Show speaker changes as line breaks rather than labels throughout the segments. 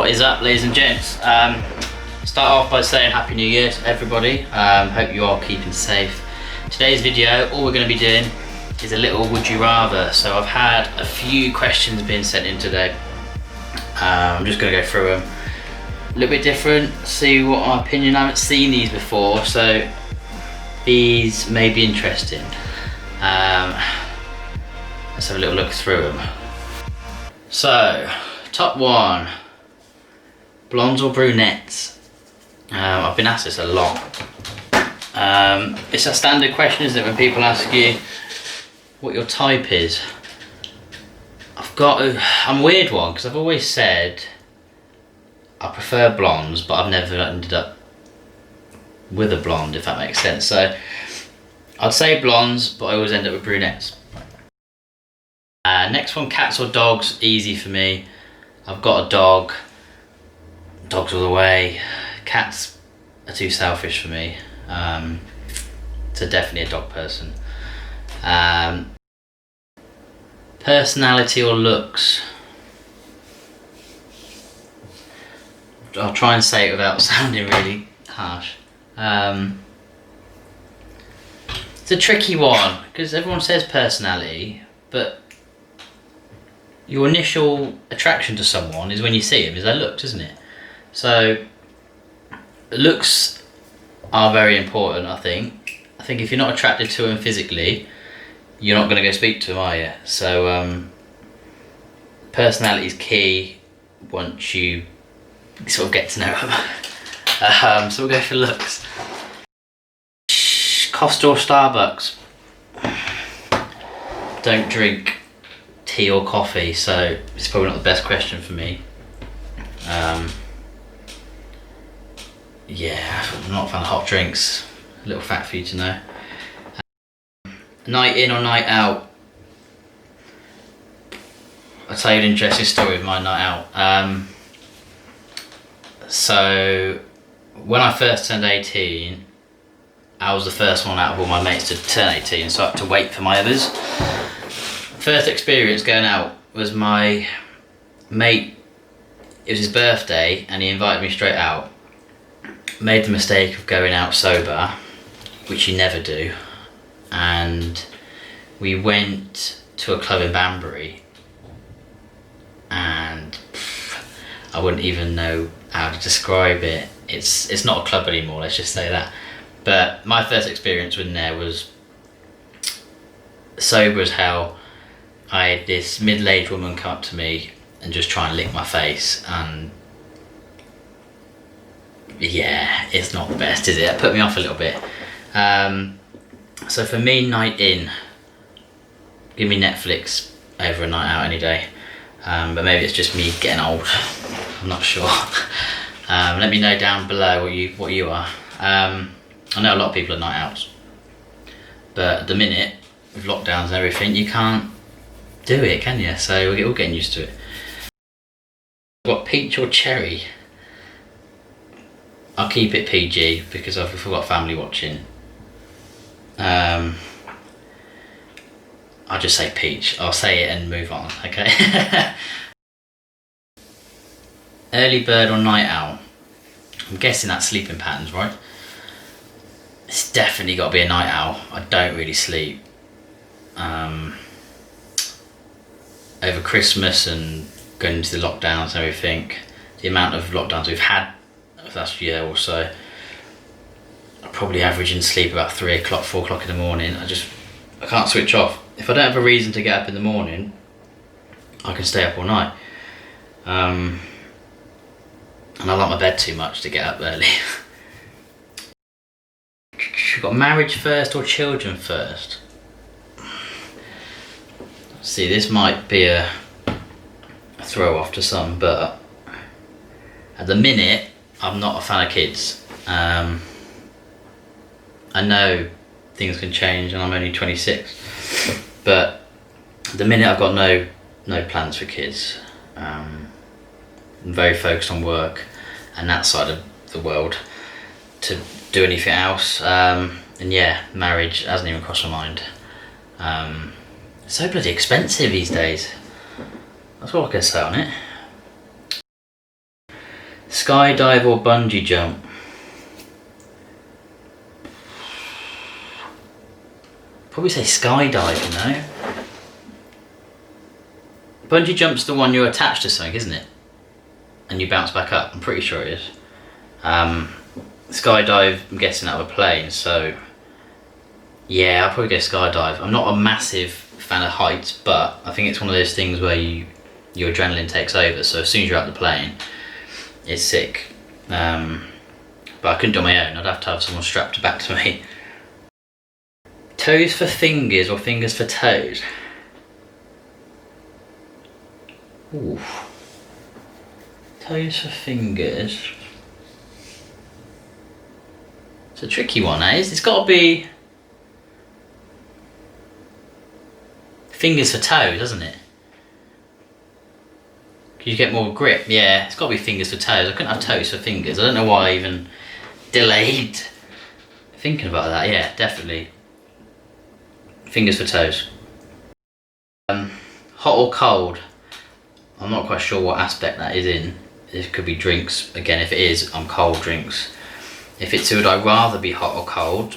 What is up, ladies and gents? Start off by saying Happy New Year to everybody. Hope you are keeping safe. Today's video, all we're going to be doing is a little would you rather. So I've had a few questions being sent in today. I'm just going to go through them. A little bit different, see what my opinion. I haven't seen these before, so these may be interesting. Let's have a little look through them. So, top one, blondes or brunettes? I've been asked this a lot. It's a standard question, isn't it, when people ask you what your type is? I'm a weird one, because I've always said I prefer blondes, but I've never ended up with a blonde, if that makes sense. So I'd say blondes, but I always end up with brunettes. Next one, cats or dogs? Easy for me. I've got a dog. Dogs all the way. Cats are too selfish for me. So definitely a dog person. Personality or looks? I'll try and say it without sounding really harsh. It's a tricky one because everyone says personality, but your initial attraction to someone is when you see them, is their looks, isn't it? So looks are very important, I think. I think if you're not attracted to them physically, you're not going to go speak to them, are you? So personality is key once you sort of get to know them. So we'll go for looks. Costa or Starbucks? Don't drink tea or coffee, so it's probably not the best question for me. Yeah, I'm not a fan of hot drinks. A little fact for you to know. Night in or night out? I'll tell you an interesting story of my night out. So when I first turned 18, I was the first one out of all my mates to turn 18, so I had to wait for my others. First experience going out was my mate, it was his birthday and he invited me straight out. Made the mistake of going out sober, which you never do, and we went to a club in Banbury and I wouldn't even know how to describe it. It's not a club anymore, let's just say that. But my first experience in there was sober as hell. I had this middle-aged woman come up to me and just try and lick my face, and yeah, it's not the best, is it? It put me off a little bit. So for me, night in, give me Netflix over a night out any day. But maybe it's just me getting old, I'm not sure. Let me know down below what you are. I know a lot of people are night outs, but at the minute, with lockdowns and everything, you can't do it, can you? So we're all getting used to it. I've got peach or cherry? I'll keep it PG because I've got family watching. I'll just say peach. I'll say it and move on, okay? Early bird or night owl? I'm guessing that's sleeping patterns, right? It's definitely got to be a night owl. I don't really sleep. Over Christmas and going into the lockdowns and everything, the amount of lockdowns we've had for the last year or so, I probably average in sleep about 3 o'clock, 4 o'clock in the morning. I can't switch off. If I don't have a reason to get up in the morning, I can stay up all night. And I like my bed too much to get up early. We've got marriage first or children first? See, this might be a throw off to some, but at the minute, I'm not a fan of kids. I know things can change and I'm only 26, but at the minute I've got no plans for kids. I'm very focused on work and that side of the world to do anything else. And yeah, marriage hasn't even crossed my mind. It's so bloody expensive these days. That's all I can say on it. Skydive or bungee jump? Probably say skydive, you know? Bungee jump's the one you're attached to something, isn't it? And you bounce back up, I'm pretty sure it is. Skydive, I'm guessing out of a plane, so yeah, I'll probably go skydive. I'm not a massive fan of heights, but I think it's one of those things where your adrenaline takes over, so as soon as you're out the plane, it's sick. But I couldn't do it on my own, I'd have to have someone strapped back to me. Toes for fingers or fingers for toes? Ooh. Toes for fingers. It's a tricky one, eh? It's got to be fingers for toes, doesn't it? You get more grip. Yeah, it's got to be fingers for toes. I couldn't have toes for fingers. I don't know why I even delayed thinking about that. Yeah, definitely fingers for toes. Hot or cold? I'm not quite sure what aspect that is in. It could be drinks. Again, if it is, I'm cold drinks. If it's would I rather be hot or cold?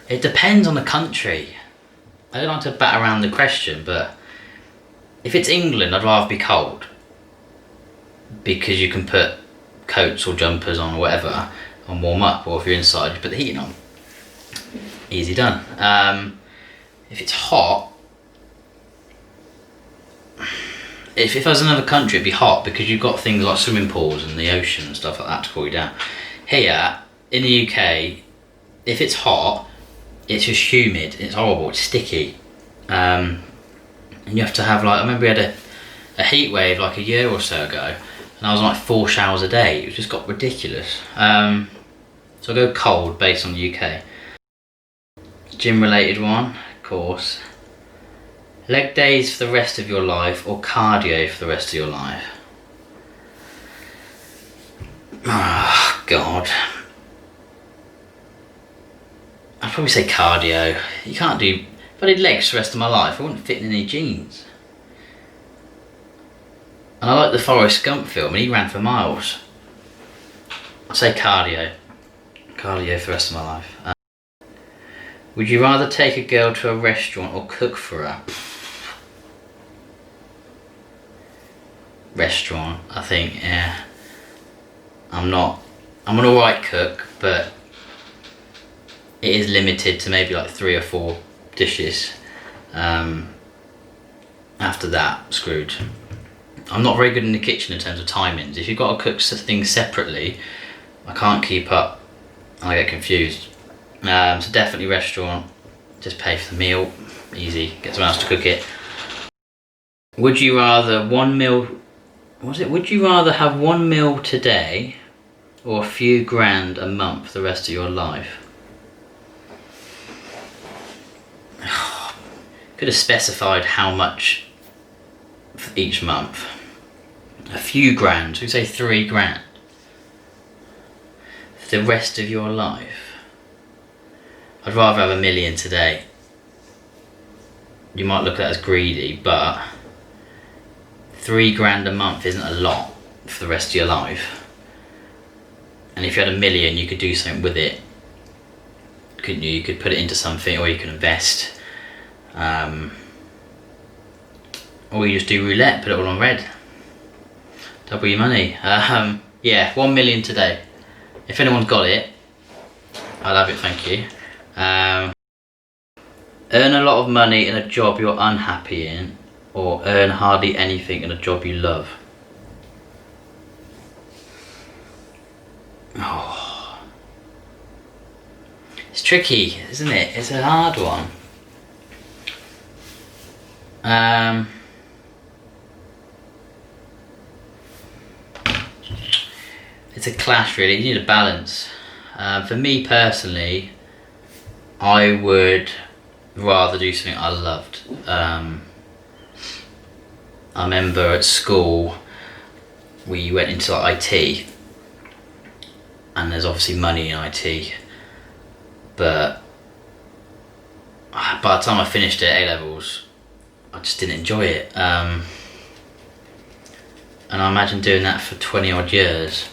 It depends on the country. I don't like to bat around the question, but if it's England, I'd rather be cold. Because you can put coats or jumpers on or whatever and warm up, or if you're inside, you put the heating on. Easy done. If it's hot, if I was in another country, it'd be hot because you've got things like swimming pools and the ocean and stuff like that to cool you down. Here, in the UK, if it's hot, it's just humid, it's horrible, it's sticky. And you have to have like, I remember we had a heat wave like a year or so ago, and I was on like 4 showers a day. It just got ridiculous. So I'll go cold based on the UK. Gym related one, of course. Leg days for the rest of your life or cardio for the rest of your life? Oh, God. I'd probably say cardio. You can't do... If I did legs for the rest of my life, I wouldn't fit in any jeans. And I like the Forrest Gump film, and he ran for miles. I'd say cardio. Cardio for the rest of my life. Would you rather take a girl to a restaurant or cook for her? Restaurant, I think, yeah. I'm an alright cook, but it is limited to maybe like 3 or 4 dishes. After that, screwed. I'm not very good in the kitchen in terms of timings. If you've got to cook things separately, I can't keep up and I get confused. So definitely restaurant, just pay for the meal, easy, get someone else to cook it. Would you rather would you rather have 1 meal today or a few grand a month for the rest of your life? Could have specified how much for each month. A few grand, we say 3 grand for the rest of your life. I'd rather have 1 million today. You might look at that as greedy, but 3 grand a month isn't a lot for the rest of your life. And if you had 1 million, you could do something with it, couldn't you? You could put it into something, or you could invest, or you just do roulette, put it all on red, double your money. Yeah, 1 million today. If anyone's got it, I'll have it, thank you. Earn a lot of money in a job you're unhappy in, or earn hardly anything in a job you love? Oh, it's tricky, isn't it? It's a hard one. It's a clash, really. You need a balance. For me personally, I would rather do something I loved. I remember at school we went into like IT, and there's obviously money in IT, but by the time I finished at A-levels, I just didn't enjoy it. And and I imagine doing that for 20 odd years.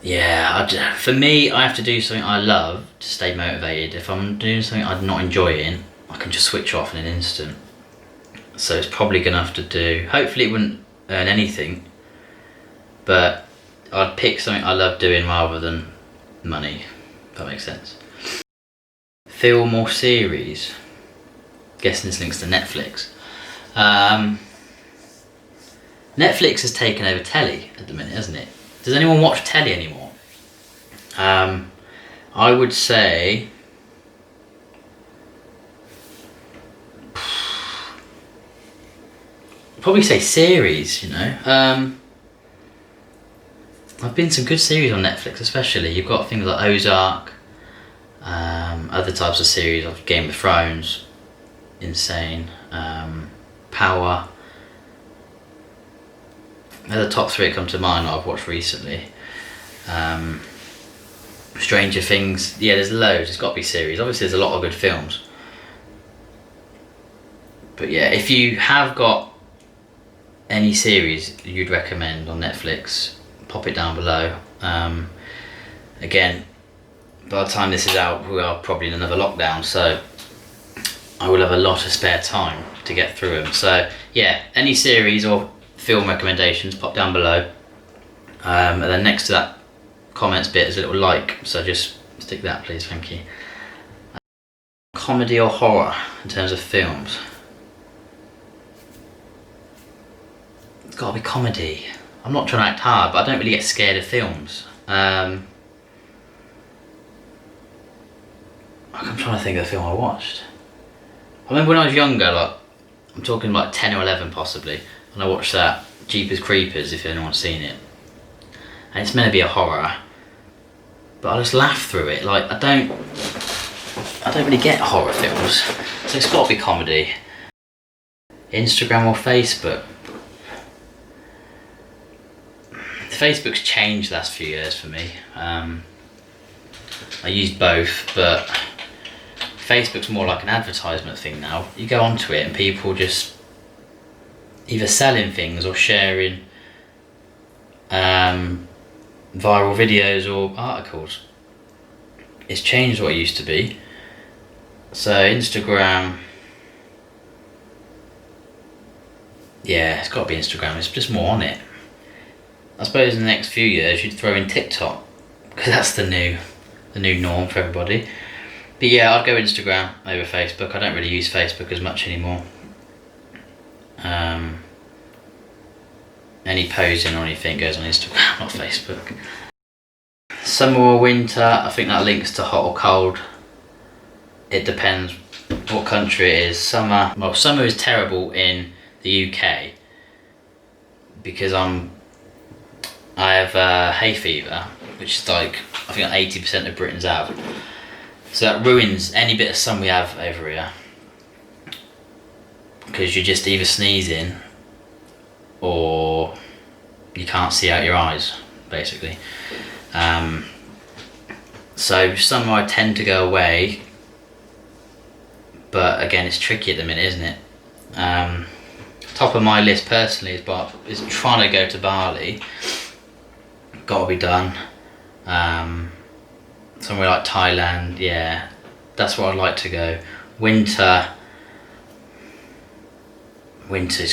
Yeah, for me, I have to do something I love to stay motivated. If I'm doing something I'm not enjoying, I can just switch off in an instant. So it's probably gonna have to do, hopefully it wouldn't earn anything, but I'd pick something I love doing rather than money, if that makes sense. Film or series? Guessing this links to Netflix. Netflix has taken over telly at the minute, hasn't it? Does anyone watch telly anymore? I would say probably say series, you know. I've been some good series on Netflix, especially. You've got things like Ozark, other types of series of Game of Thrones, insane, Power. They're the top 3 that come to mind that I've watched recently. Stranger Things, yeah, there's loads, it's got to be series. Obviously there's a lot of good films. But yeah, if you have got any series you'd recommend on Netflix, pop it down below. Again, by the time this is out, we are probably in another lockdown, so I will have a lot of spare time to get through them. So yeah, any series or film recommendations, pop down below. And then next to that comments bit is a little like, so just stick that please, thank you. Comedy or horror in terms of films? It's got to be comedy. I'm not trying to act hard, but I don't really get scared of films. I'm trying to think of the film I watched. I remember when I was younger, like I'm talking like 10 or 11 possibly, and I watched that Jeepers Creepers, if anyone's seen it. And it's meant to be a horror, but I just laugh through it. Like I don't really get horror films, so it's got to be comedy. Instagram or Facebook? Facebook's changed the last few years for me. I use both, but Facebook's more like an advertisement thing now. You go onto it and people just either selling things or sharing viral videos or articles. It's changed what it used to be. So Instagram, yeah, it's got to be Instagram. It's just more on it. I suppose in the next few years you'd throw in TikTok, because that's the new norm for everybody. But yeah, I'd go Instagram over Facebook. I don't really use Facebook as much anymore. Any posing or anything goes on Instagram, not Facebook. Summer or winter? I think that links to hot or cold. It depends what country it is. Summer is terrible in the UK because I have hay fever, which is like I think 80% of Britons have. So that ruins any bit of sun we have over here, because you're just either sneezing or you can't see out your eyes, basically. So summer I tend to go away, but again it's tricky at the minute, isn't it? Top of my list personally is trying to go to Bali. Got to be done. Somewhere like Thailand, yeah, that's where I'd like to go. Winter's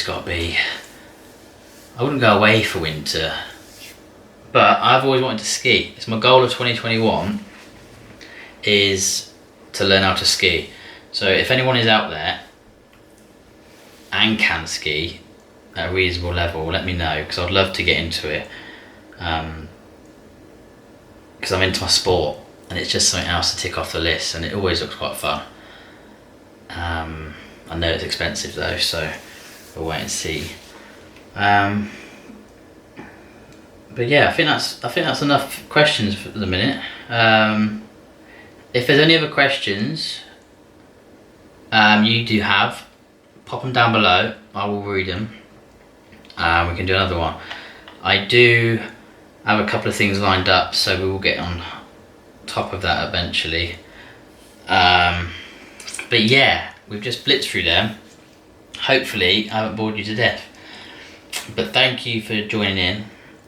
got to be, I wouldn't go away for winter, but I've always wanted to ski. It's my goal of 2021 is to learn how to ski. So if anyone is out there and can ski at a reasonable level, let me know, because I'd love to get into it. Because I'm into my sport and it's just something else to tick off the list, and it always looks quite fun. I know it's expensive though, so we'll wait and see. But yeah, I think that's enough questions for the minute. If there's any other questions you do have, pop them down below. I will read them. We can do another one. I do have a couple of things lined up, so we will get on top of that eventually. But yeah, we've just blitzed through them. Hopefully I haven't bored you to death. But thank you for joining in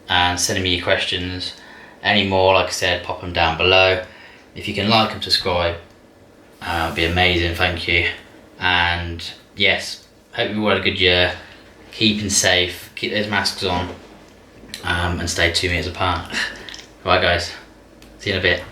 and sending me your questions. Any more, like I said, pop them down below. If you can like and subscribe, it'd be amazing, thank you. And yes, hope you all had a good year. Keeping safe, keep those masks on, and stay 2 meters apart. Right guys, see you in a bit.